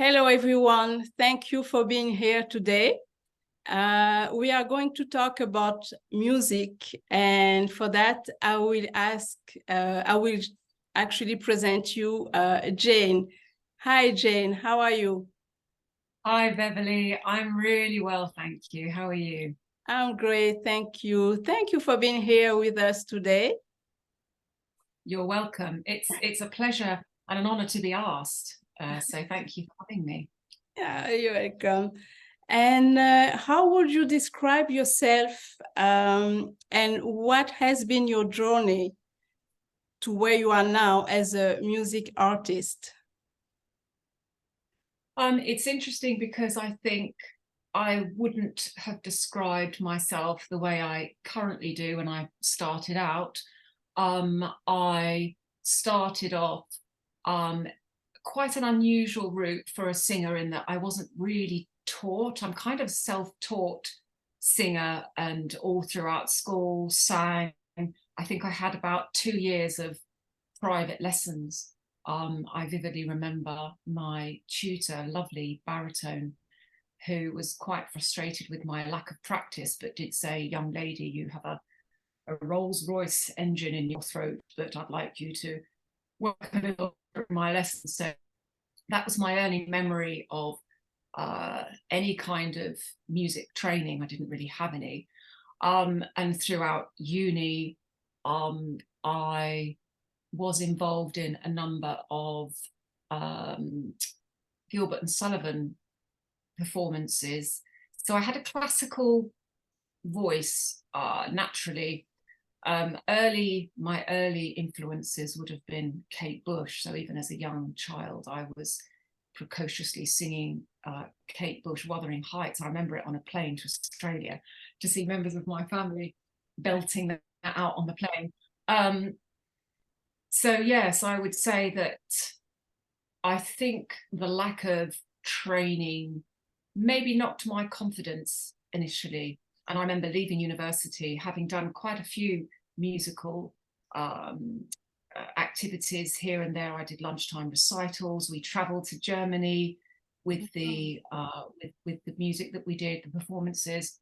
Hello, everyone. Thank you for being here today. We are going to talk about music, and for that, I will actually present you Jane. Hi, Jane. How are you? Hi, Beverly. I'm really well, thank you. How are you? I'm great. Thank you. Thank you for being here with us today. You're welcome. It's a pleasure and an honor to be asked. So thank you for having me. Yeah, you're welcome. And how would you describe yourself, and what has been your journey to where you are now as a music artist? It's interesting because I think I wouldn't have described myself the way I currently do when I started out. I started off quite an unusual route for a singer in that I wasn't really taught. I'm kind of self-taught singer, and all throughout school sang. I think I had about 2 years of private lessons. I vividly remember my tutor, lovely baritone, who was quite frustrated with my lack of practice, but did say, "Young lady, you have a Rolls-Royce engine in your throat, but I'd like you to work a little through my lessons." So that was my early memory of any kind of music training. I didn't really have any. And throughout uni, I was involved in a number of Gilbert and Sullivan performances. So I had a classical voice naturally. My early influences would have been Kate Bush. So even as a young child, I was precociously singing Kate Bush, Wuthering Heights. I remember it on a plane to Australia to see members of my family belting that out on the plane. So yes, I would say that I think the lack of training maybe knocked my confidence initially. And I remember leaving university, having done quite a few musical activities here and there. I did lunchtime recitals. We traveled to Germany with the music that we did, the performances.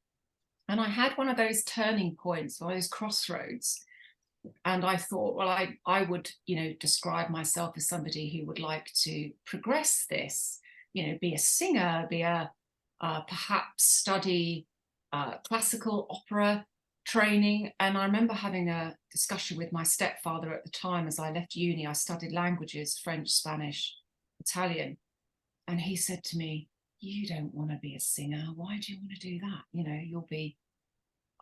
And I had one of those turning points, one of those crossroads. And I thought, well, I would, describe myself as somebody who would like to progress this, be a singer, be perhaps study classical opera training. And I remember having a discussion with my stepfather at the time. As I left uni, I studied languages, French, Spanish, Italian. And he said to me, "You don't want to be a singer. Why do you want to do that? You'll be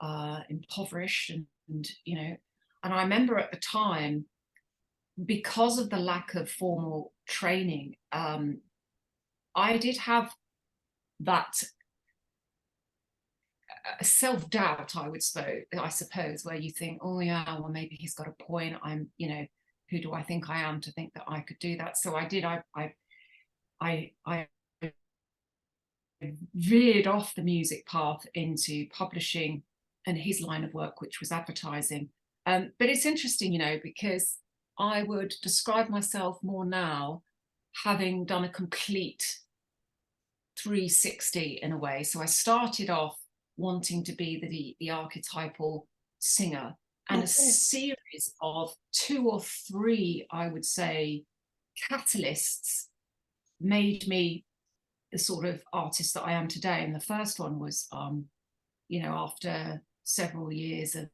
impoverished and I remember at the time, because of the lack of formal training, I did have that self-doubt, I suppose, where you think, oh yeah, well, maybe he's got a point. Who do I think I am to think that I could do that? So I veered off the music path into publishing and his line of work, which was advertising. But it's interesting, because I would describe myself more now having done a complete 360 in a way. So I started off wanting to be the archetypal singer, and a series of 2 or 3, I would say, catalysts made me the sort of artist that I am today. And the first one was, after several years of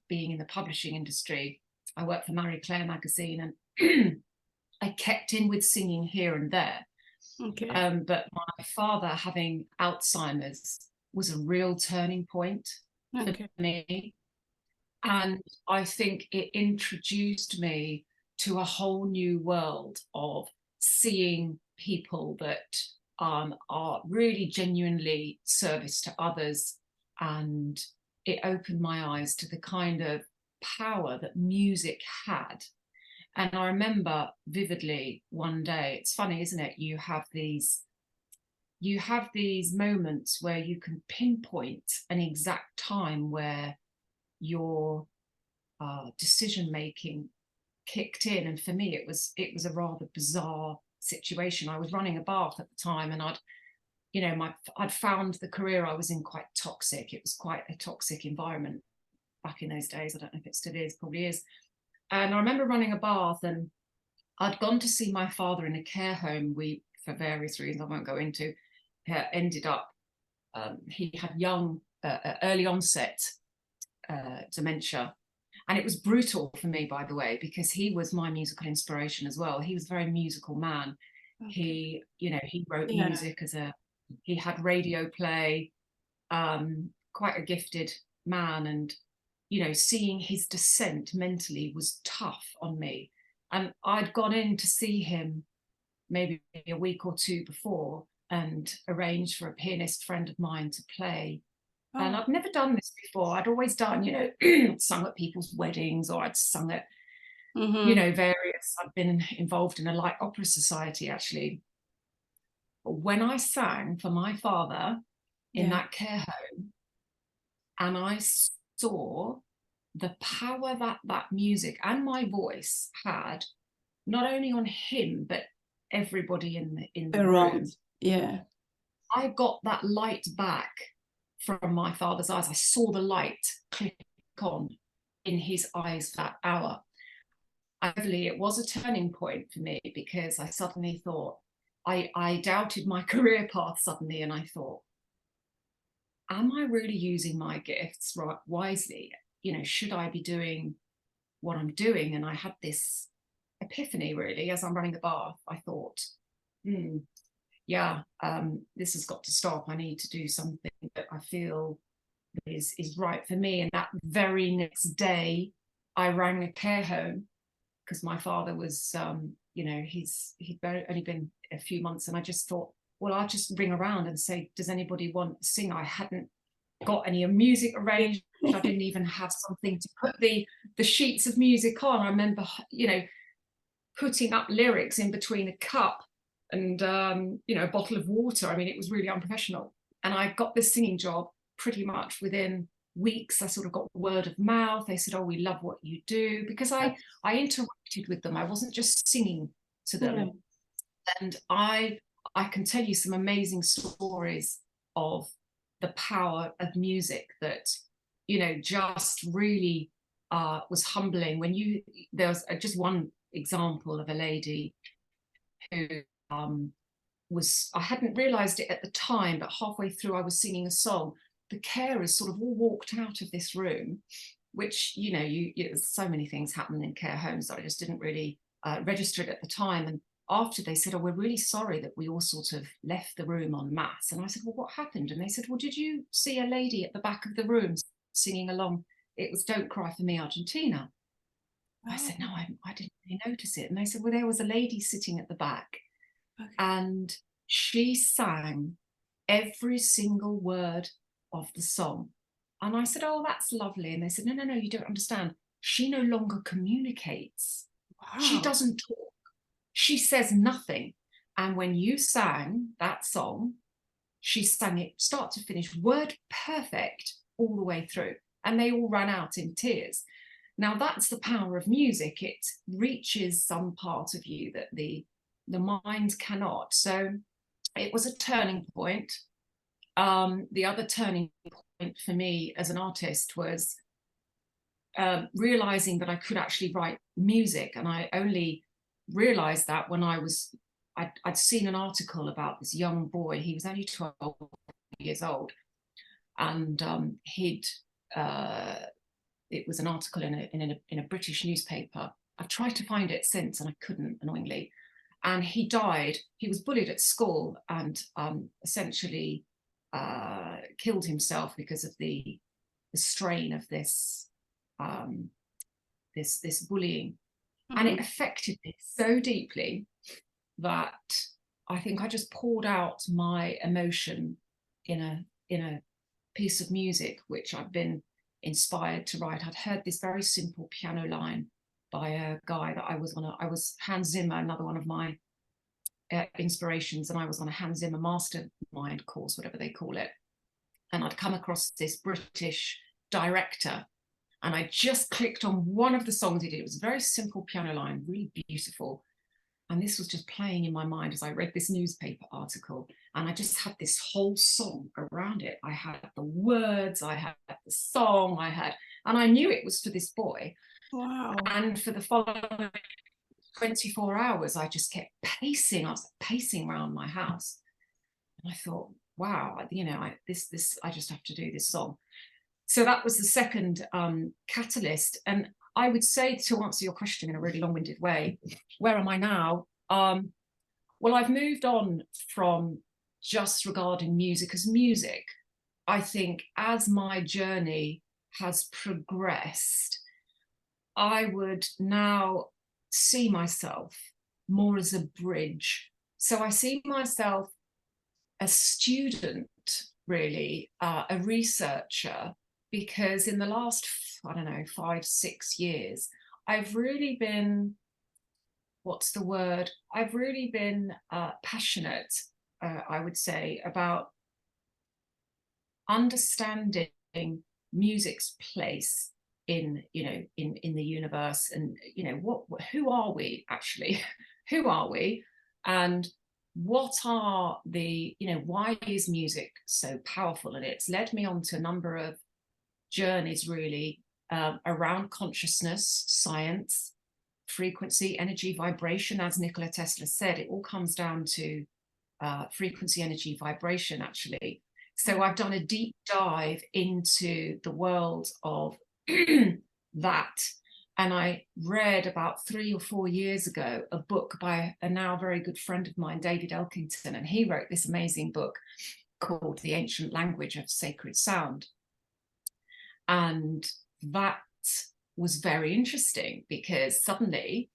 being in the publishing industry, I worked for Marie Claire magazine, and I kept in with singing here and there. Okay. But my father having Alzheimer's was a real turning point for me. And I think it introduced me to a whole new world of seeing people that are really genuinely service to others. And it opened my eyes to the kind of power that music had. And I remember vividly one day, it's funny, isn't it? You have these moments where you can pinpoint an exact time where your decision making kicked in. And for me, it was a rather bizarre situation. I was running a bath at the time, and I'd found the career I was in quite toxic. It was quite a toxic environment back in those days. I don't know if it still is, probably is. And I remember running a bath, and I'd gone to see my father in a care home. We, for various reasons I won't go into, ended up, he had early onset dementia. And it was brutal for me, by the way, because he was my musical inspiration as well. He was a very musical man. Okay. He wrote music he had radio play, quite a gifted man. And, seeing his descent mentally was tough on me. And I'd gone in to see him maybe a week or two before and arranged for a pianist friend of mine to play. Oh. And I'd never done this before. I'd always done, sung at people's weddings, or I'd sung at, various, I've been involved in a light opera society, actually. But when I sang for my father in that care home, and I saw the power that music and my voice had, not only on him, but everybody in the room. Yeah. I got that light back from my father's eyes. I saw the light click on in his eyes for that hour. Actually, it was a turning point for me, because I suddenly thought, I doubted my career path suddenly, and I thought, am I really using my gifts wisely? Should I be doing what I'm doing? And I had this epiphany, really, as I'm running the bath. I thought, this has got to stop. I need to do something that I feel is right for me. And that very next day, I rang a care home, because my father was, he'd only been a few months, and I just thought, well, I'll just ring around and say, does anybody want to sing? I hadn't got any music arranged. I didn't even have something to put the sheets of music on. I remember, putting up lyrics in between a cup and, a bottle of water. I mean, it was really unprofessional. And I got this singing job pretty much within weeks. I sort of got word of mouth. They said, oh, we love what you do, because I interacted with them. I wasn't just singing to them. Yeah. And I can tell you some amazing stories of the power of music that, just really was humbling. There was just one example of a lady who I hadn't realized it at the time, but halfway through I was singing a song. The carers sort of all walked out of this room, which, so many things happen in care homes that I just didn't really register it at the time. And after, they said, oh, we're really sorry that we all sort of left the room en masse. And I said, well, what happened? And they said, well, did you see a lady at the back of the room singing along? It was Don't Cry for Me, Argentina. Oh. I said, no, I didn't really notice it. And they said, well, there was a lady sitting at the back. Okay. And she sang every single word of the song. And I said, oh, that's lovely. And they said, no, you don't understand. She no longer communicates. Wow. She doesn't talk. She says nothing. And when you sang that song, she sang it start to finish, word perfect, all the way through. And they all ran out in tears. Now, that's the power of music. It reaches some part of you that the mind cannot. So it was a turning point. The other turning point for me as an artist was realizing that I could actually write music. And I only realized that when I'd seen an article about this young boy. He was only 12 years old, and it was an article in a British newspaper. I've tried to find it since and I couldn't, annoyingly. And he died. He was bullied at school and essentially killed himself because of the strain of this bullying. Mm-hmm. And it affected me so deeply that I think I just poured out my emotion in a piece of music, which I've been inspired to write. I'd heard this very simple piano line by a guy that I was Hans Zimmer, another one of my inspirations, and I was on a Hans Zimmer mastermind course, whatever they call it. And I'd come across this British director, and I just clicked on one of the songs he did. It was a very simple piano line, really beautiful. And this was just playing in my mind as I read this newspaper article. And I just had this whole song around it. I had the words, I had the song, and I knew it was for this boy. Wow. And for the following 24 hours, I just kept pacing. I was pacing around my house. And I thought, wow, you know, I just have to do this song. So that was the second catalyst. And I would say, to answer your question in a really long-winded way, where am I now? Well, I've moved on from just regarding music as music. I think as my journey has progressed, I would now see myself more as a bridge. So I see myself a student, really, a researcher, because in the last, I don't know, 5-6 years, I've really been, what's the word? I've really been passionate, I would say, about understanding music's place in, you know, in the universe, and, you know, who are we actually? Who are we? And what are the, you know, why is music so powerful? And it's led me on to a number of journeys, really, around consciousness, science, frequency, energy, vibration. As Nikola Tesla said, it all comes down to frequency, energy, vibration, actually. So I've done a deep dive into the world of that. And I read about 3 or 4 years ago a book by a now very good friend of mine, David Elkington, and he wrote this amazing book called The Ancient Language of Sacred Sound. And that was very interesting, because suddenly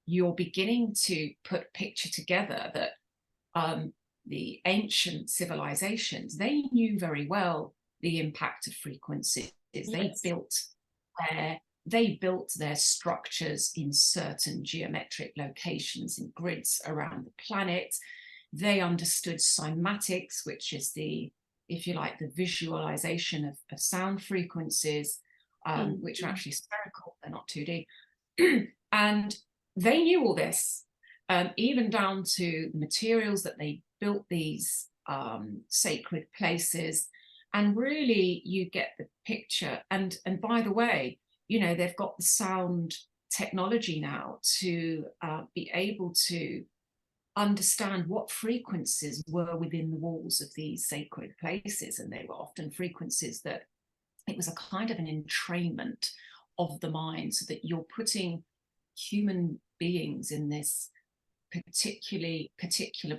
you're beginning to put picture together that the ancient civilizations, they knew very well the impact of frequencies. Yes. They built their structures in certain geometric locations in grids around the planet. They understood cymatics, which is the, if you like, the visualization of sound frequencies, which are actually spherical, they're not 2D. And they knew all this, even down to the materials that they built these sacred places. And really, you get the picture. And by the way, you know, they've got the sound technology now to be able to understand what frequencies were within the walls of these sacred places. And they were often frequencies that it was a kind of an entrainment of the mind, so that you're putting human beings in this particular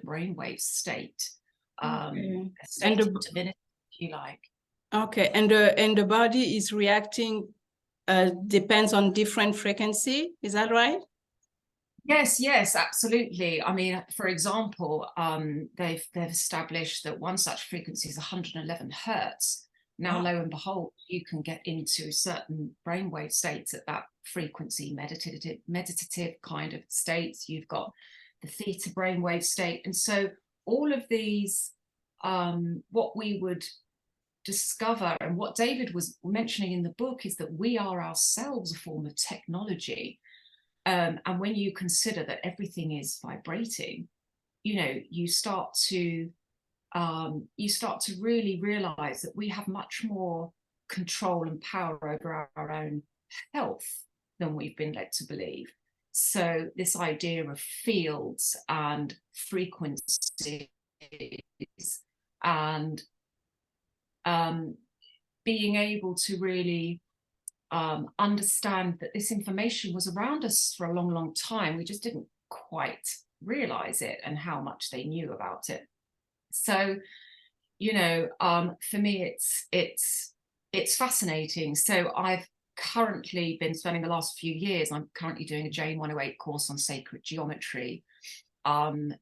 brainwave state, a state of divinity, if you like. Okay, and the body is reacting, depends on different frequency, is that right? Yes, absolutely. I mean, for example, they've established that one such frequency is 111 hertz. Now, lo and behold, you can get into certain brainwave states at that frequency, meditative kind of states. You've got the theta brainwave state. And so all of these, what we would discover, and what David was mentioning in the book, is that we are ourselves a form of technology. And when you consider that everything is vibrating, you know, you start to really realize that we have much more control and power over our own health than we've been led to believe. So this idea of fields and frequencies and being able to really understand that this information was around us for a long time. We just didn't quite realize it, and how much they knew about it. So, you know, for me, it's fascinating. So I've currently been spending the last few years, I'm currently doing a J108 course on sacred geometry. And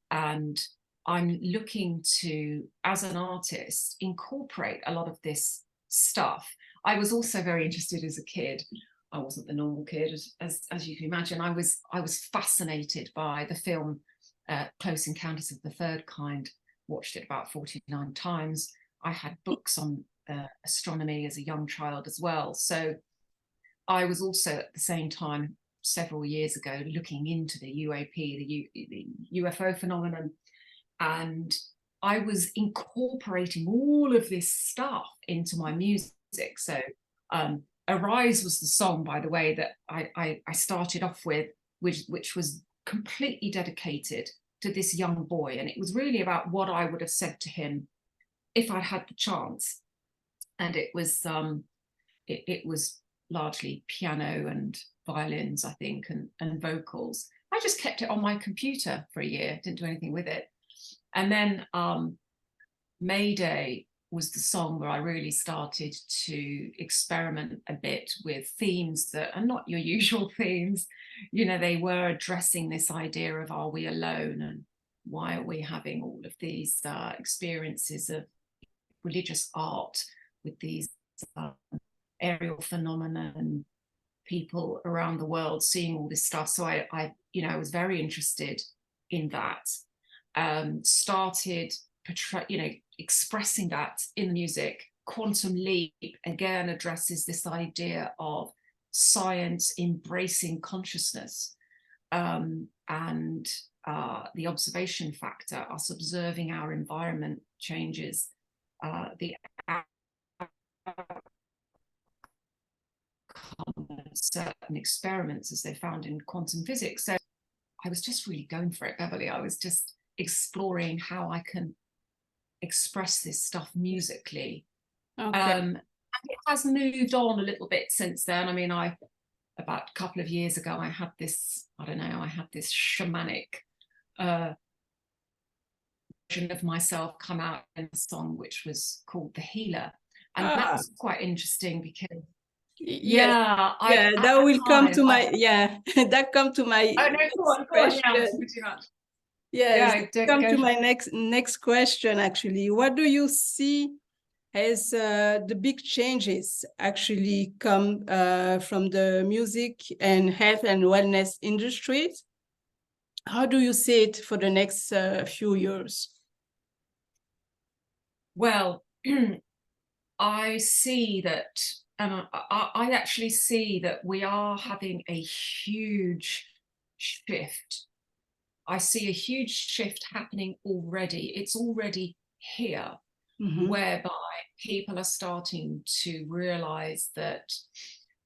I'm looking to, as an artist, incorporate a lot of this stuff. I was also very interested as a kid. I wasn't the normal kid, as you can imagine. I was fascinated by the film Close Encounters of the Third Kind. Watched it about 49 times. I had books on astronomy as a young child as well. So I was also at the same time several years ago, looking into the UAP, the UFO phenomenon, and I was incorporating all of this stuff into my music. So Arise was the song, by the way, that I started off with, which was completely dedicated to this young boy. And it was really about what I would have said to him if I'd had the chance. And it was largely piano and violins, I think, and vocals. I just kept it on my computer for a year, didn't do anything with it. And then Mayday was the song where I really started to experiment a bit with themes that are not your usual themes. You know, they were addressing this idea of, are we alone, and why are we having all of these experiences of religious art with these aerial phenomena and people around the world seeing all this stuff. So I was very interested in that. Started expressing that in the music. Quantum Leap again addresses this idea of science embracing consciousness, and the observation factor, us observing our environment changes the certain experiments as they found in quantum physics. So I was just really going for it, Beverly. I was just exploring how I can express this stuff musically. Okay. And it has moved on a little bit since then. I mean, about a couple of years ago, I had this shamanic version of myself come out in a song which was called The Healer. And that was quite interesting because that will come to my that come to my come to my next question. Actually, what do you see as the big changes actually come from the music and health and wellness industries? How do you see it for the next few years? Well, I see that, and I actually see that we are having a huge shift. I see a huge shift happening already. It's already here, whereby people are starting to realize that,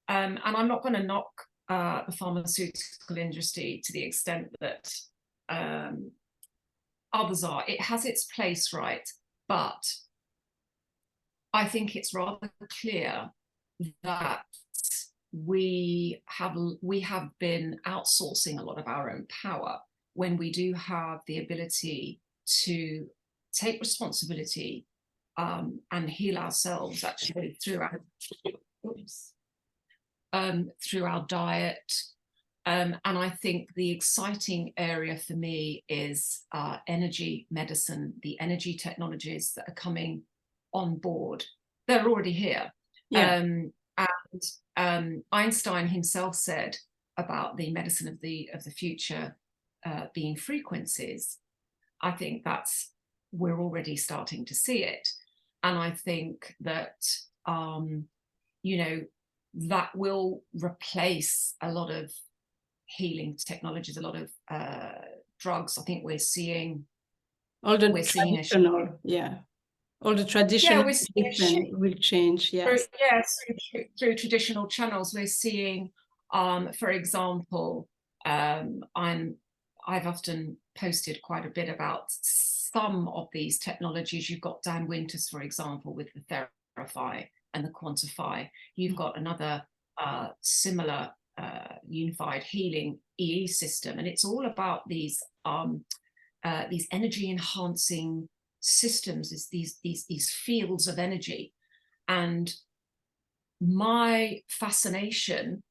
and I'm not going to knock the pharmaceutical industry to the extent that others are. It has its place, right? But I think it's rather clear that we have been outsourcing a lot of our own power when we do have the ability to take responsibility and heal ourselves actually through our diet. And I think the exciting area for me is energy medicine, the energy technologies that are coming on board. They're already here. And Einstein himself said about the medicine of the future being frequencies. I think we're already starting to see it. And I think that, that will replace a lot of healing technologies, a lot of drugs. I think we're seeing all the traditional, all the traditional will change. Through traditional channels, we're seeing, for example, I've often posted quite a bit about some of these technologies. You've got Dan Winters, for example, with the Therify and the Quantify. You've got another similar unified healing EE system, and it's all about these energy enhancing systems, is these fields of energy. And my fascination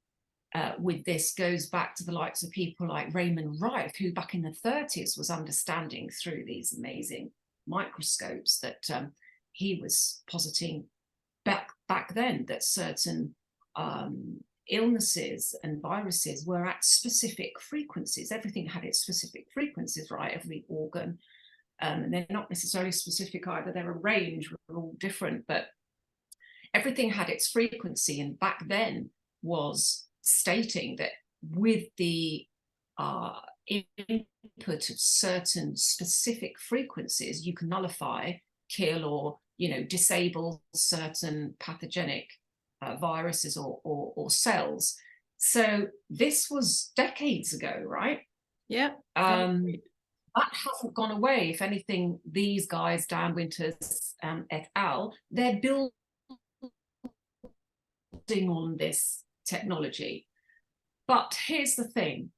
with this goes back to the likes of people like Raymond Reif, who back in the 30s was understanding through these amazing microscopes that he was positing back then that certain illnesses and viruses were at specific frequencies. Everything had its specific frequencies, right? Every organ. And they're not necessarily specific either. They're a range, we're all different, but everything had its frequency. And back then was stating that with the input of certain specific frequencies, you can nullify, kill, or disable certain pathogenic viruses or cells. So this was decades ago, right? Yeah. That hasn't gone away. If anything, these guys, Dan Winters et al., they're building on this technology. But here's the thing.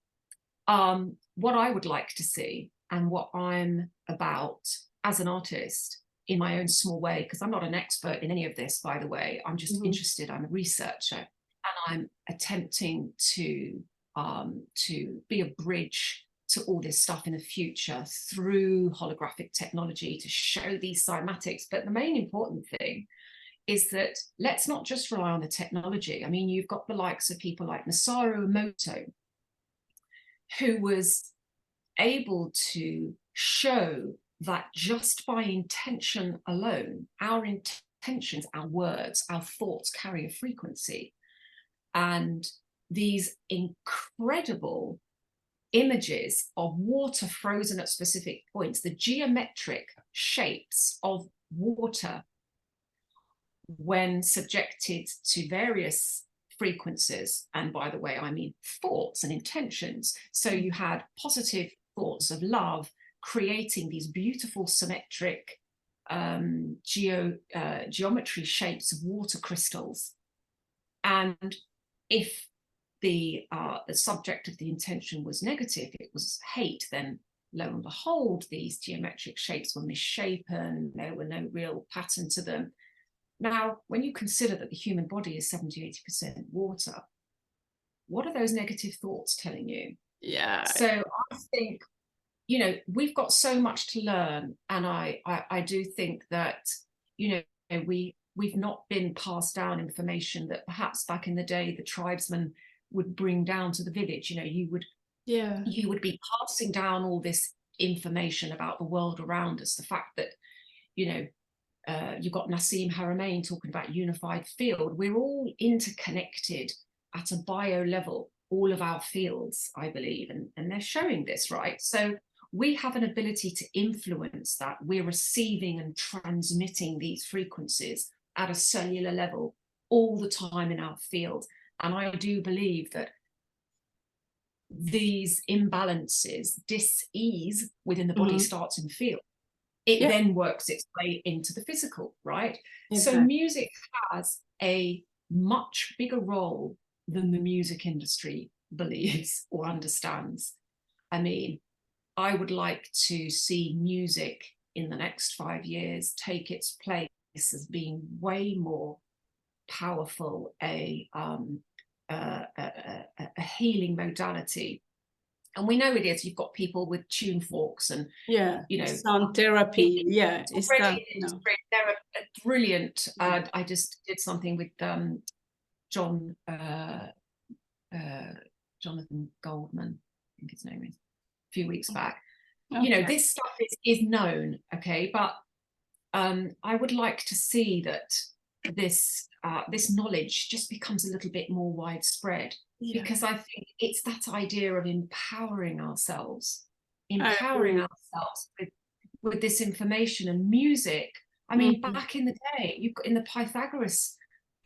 What I would like to see, and what I'm about as an artist in my own small way, because I'm not an expert in any of this, by the way, I'm just interested, I'm a researcher, and I'm attempting to be a bridge to all this stuff in the future through holographic technology to show these cymatics. But the main important thing is that let's not just rely on the technology. I mean, you've got the likes of people like Masaru Emoto, who was able to show that just by intention alone, our intentions, our words, our thoughts carry a frequency. And these incredible images of water frozen at specific points, the geometric shapes of water when subjected to various frequencies, and by the way, I mean thoughts and intentions. So you had positive thoughts of love creating these beautiful symmetric geometry shapes of water crystals. And if the subject of the intention was negative, it was hate, then lo and behold, these geometric shapes were misshapen, there were no real pattern to them. Now, when you consider that the human body is 70–80% water, what are those negative thoughts telling you? Yeah. So I think, we've got so much to learn. And I do think that, we've not been passed down information that perhaps back in the day, the tribesmen would bring down to the village. You would be passing down all this information about the world around us. The fact that, you've got Nassim Haramein talking about unified field. We're all interconnected at a bio level, all of our fields, I believe, and they're showing this, right? So we have an ability to influence that. We're receiving and transmitting these frequencies at a cellular level all the time in our field. And I do believe that these imbalances, dis-ease within the body starts in the field. It then works its way into the physical, right? Exactly. So music has a much bigger role than the music industry believes or understands. I mean, I would like to see music in the next 5 years take its place as being way more powerful, a healing modality. And we know it is. You've got people with tune forks and sound therapy. It's brilliant. I just did something with Jonathan Goldman, I think his name is, a few weeks back. Okay. This stuff is known, okay, but I would like to see that this knowledge just becomes a little bit more widespread. Because I think it's that idea of empowering ourselves with this information and music. I mean, back in the day, in the Pythagoras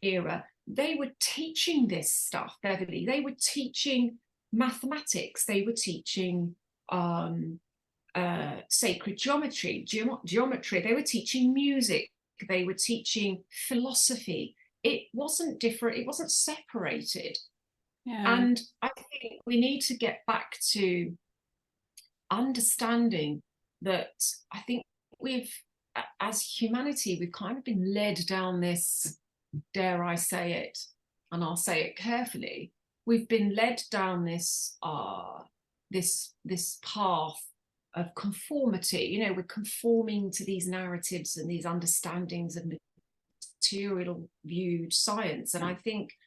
era, they were teaching this stuff, Beverly. They were teaching mathematics. They were teaching sacred geometry. They were teaching music. They were teaching philosophy. It wasn't different. It wasn't separated. And I think we need to get back to understanding that I think as humanity, we've kind of been led down this, dare I say it, and I'll say it carefully, we've been led down this path of conformity. We're conforming to these narratives and these understandings of material viewed science. And I think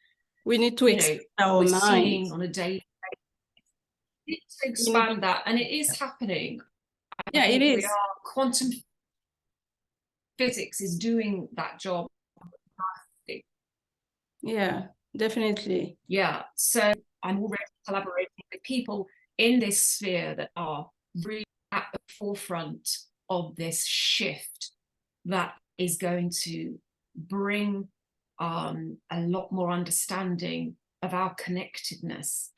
we need to expand our minds on a daily basis. We need to expand that, and it is happening. It is. Quantum physics is doing that job. Yeah, definitely. Yeah, so I'm already collaborating with people in this sphere that are really at the forefront of this shift that is going to bring a lot more understanding of our connectedness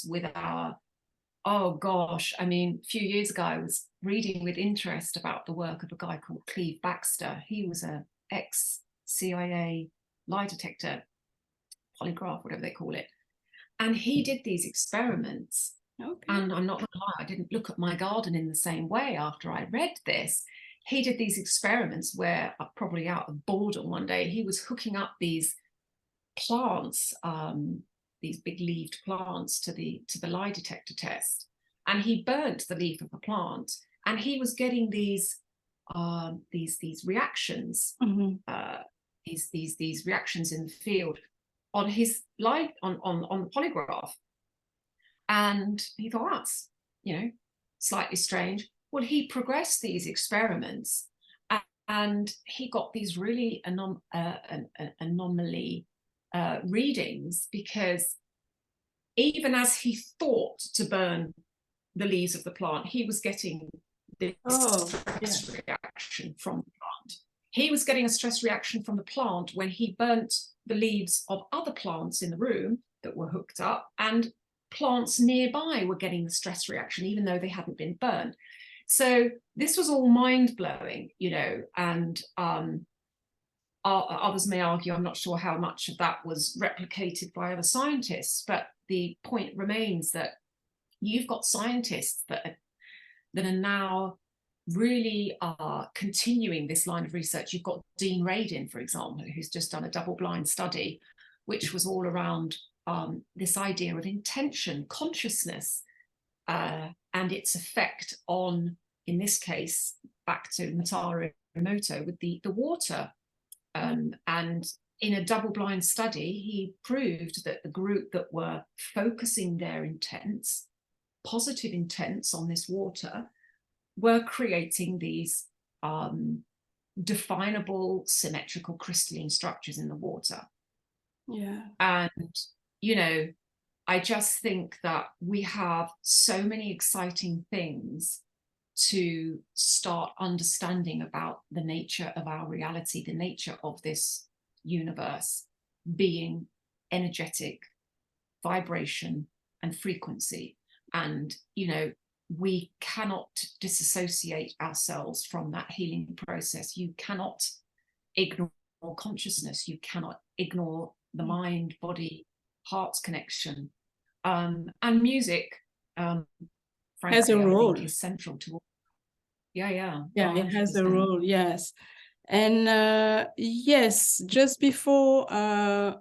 with our, oh gosh, I mean, a few years ago, I was reading with interest about the work of a guy called Cleve Baxter. He was a ex-CIA lie detector, polygraph, whatever they call it. And he did these experiments. Okay. And I'm not going to lie, I didn't look at my garden in the same way after I read this. He did these experiments where, probably out of boredom one day, he was hooking up these plants, these big leaved plants, to the lie detector test, and he burnt the leaf of a plant, and he was getting these reactions, these reactions in the field on his light on the polygraph. And he thought, that's, slightly strange. Well, he progressed these experiments, and he got these really anomaly readings, because even as he thought to burn the leaves of the plant, he was getting this stress reaction from the plant. He was getting a stress reaction from the plant when he burnt the leaves of other plants in the room that were hooked up, and plants nearby were getting the stress reaction, even though they hadn't been burned. So this was all mind-blowing, and others may argue, I'm not sure how much of that was replicated by other scientists, but the point remains that you've got scientists that are now really continuing this line of research. You've got Dean Radin, for example, who's just done a double-blind study, which was all around this idea of intention, consciousness, and its effect on, in this case, back to Mataru Emoto with the water. And in a double-blind study, he proved that the group that were focusing their intents, positive intents on this water, were creating these definable, symmetrical, crystalline structures in the water. Yeah. And, I just think that we have so many exciting things to start understanding about the nature of our reality, the nature of this universe being energetic, vibration, and frequency. And, we cannot disassociate ourselves from that healing process. You cannot ignore consciousness. You cannot ignore the mind, body, heart connection. And music, frankly, has a role. I think is central to. Yeah, it has a role. Yes. And yes, just before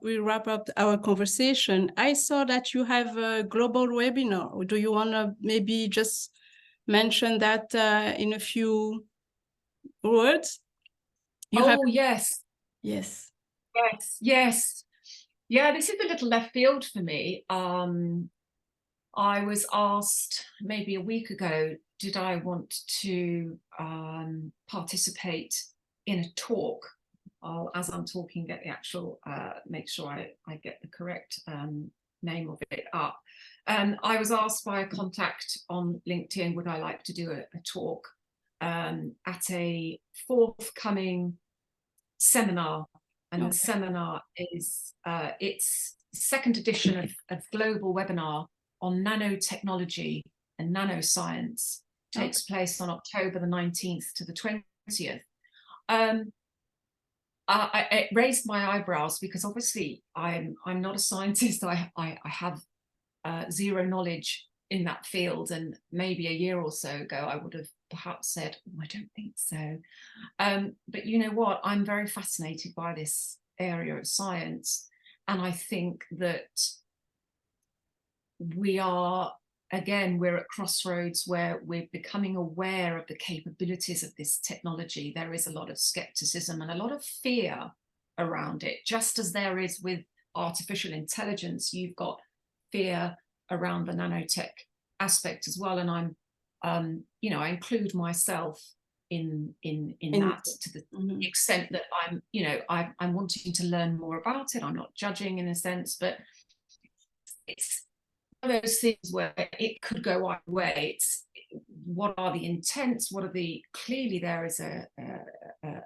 we wrap up our conversation, I saw that you have a global webinar. Do you want to maybe just mention that in a few words? Yes. Yeah, this is a little left field for me. I was asked maybe a week ago, did I want to participate in a talk? As I'm talking, get the actual, make sure I get the correct name of it up. I was asked by a contact on LinkedIn, would I like to do a talk at a forthcoming seminar. And the seminar is, it's second edition of global webinar on nanotechnology and nanoscience. Takes place on October the 19th to the 20th. It raised my eyebrows, because obviously I'm not a scientist. I have zero knowledge in that field, and maybe a year or so ago I would have perhaps said, I don't think so. But you know what? I'm very fascinated by this area of science, and I think that we're at crossroads where we're becoming aware of the capabilities of this technology. There is a lot of skepticism and a lot of fear around it, just as there is with artificial intelligence. You've got fear around the nanotech aspect as well, and I'm I include myself in that to the extent that I'm wanting to learn more about it. I'm not judging in a sense, but of those things where it could go either way. It's what are the intents? What are the, clearly there is an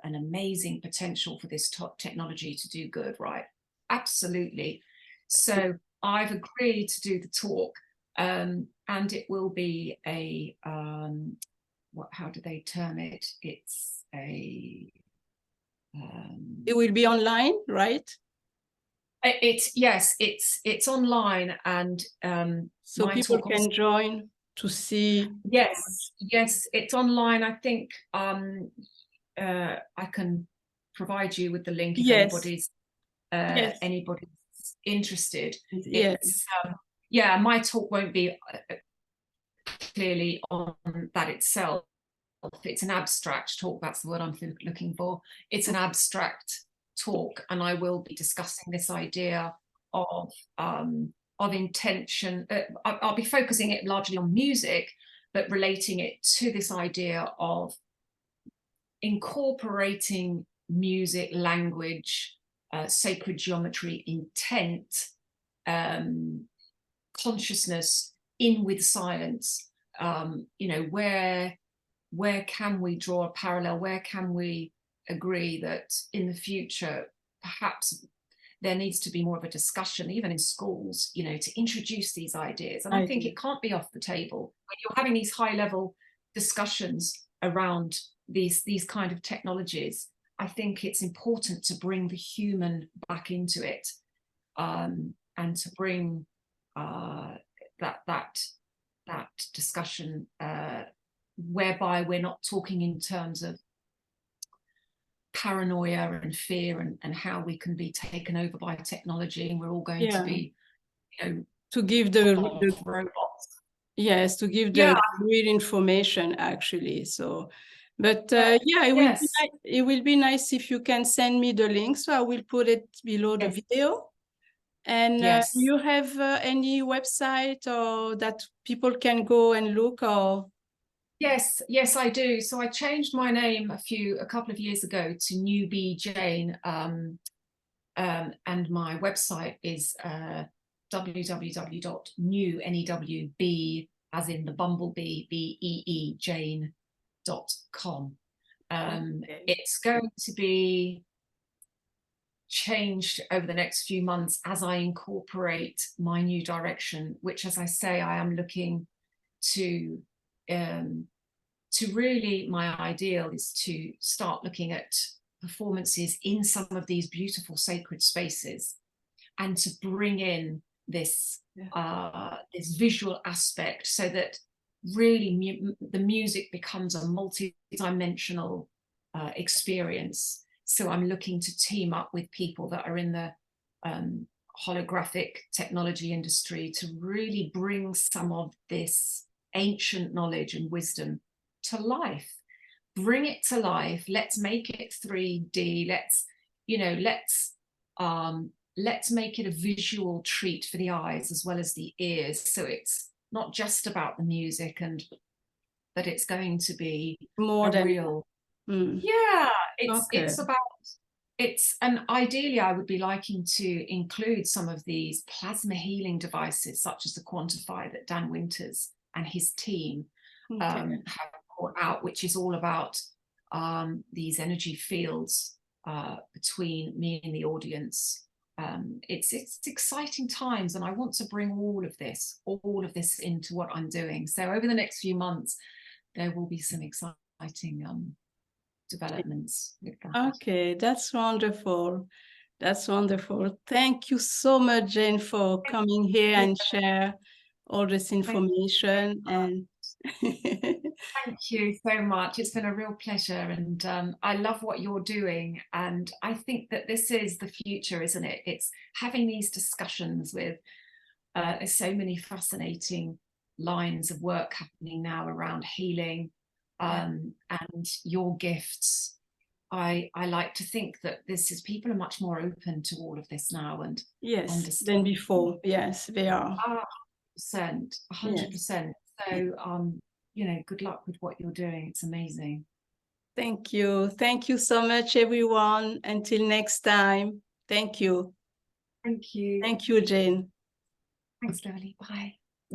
amazing potential for this technology to do good, right? Absolutely. So I've agreed to do the talk, and it will be a how do they term it? It's a it will be online, right? Yes, it's online, and so people can join to see. Yes, it's online. I think I can provide you with the link if anybody's interested. Yes. Yeah, my talk won't be clearly on that itself. It's an abstract talk. That's the word I'm looking for. It's an abstract talk, and I will be discussing this idea of intention. I'll be focusing it largely on music, but relating it to this idea of incorporating music, language, sacred geometry, intent, consciousness in with silence. You know, where can we draw a parallel? Where can we agree that in the future, perhaps there needs to be more of a discussion, even in schools, you know, to introduce these ideas? And I think it can't be off the table when you're having these high-level discussions around these kind of technologies. I think it's important to bring the human back into it, and to bring that discussion whereby we're not talking in terms of paranoia and fear and how we can be taken over by technology, and we're all going to be, you know, to give the robots. Yes, to give the real information, actually. So, but it will be nice if you can send me the link, so I will put it below the video. And you have any website or that people can go and look, or? Yes, I do. So I changed my name a couple of years ago to Newbie Jane, and my website is www.newb, as in the bumblebee, BEE, Jane.com. It's going to be changed over the next few months as I incorporate my new direction, which, as I say, I am looking to really, my ideal is to start looking at performances in some of these beautiful sacred spaces, and to bring in this this visual aspect, so that really the music becomes a multi-dimensional experience. So I'm looking to team up with people that are in the holographic technology industry to really bring some of this ancient knowledge and wisdom to life. Bring it to life. Let's make it 3D. Let's make it a visual treat for the eyes as well as the ears. So it's not just about the music, but it's going to be more than real. It's about, and ideally I would be liking to include some of these plasma healing devices, such as the Quantify that Dan Winters and his team have brought out, which is all about these energy fields between me and the audience. It's exciting times, and I want to bring all of this into what I'm doing. So over the next few months, there will be some exciting developments with that. Okay, that's wonderful. That's wonderful. Thank you so much, Jane, for coming here and share all this information. And thank you so much. It's been a real pleasure, and I love what you're doing. And I think that this is the future, isn't it? It's having these discussions with there's so many fascinating lines of work happening now around healing, and your gifts. I like to think that people are much more open to all of this now, and yes, than before. Yes, they are. 100%. So good luck with what you're doing. It's amazing. Thank you. Thank you so much, everyone. Until next time. Thank you. Thank you. Thank you, Jane. Thanks, Lily. Bye.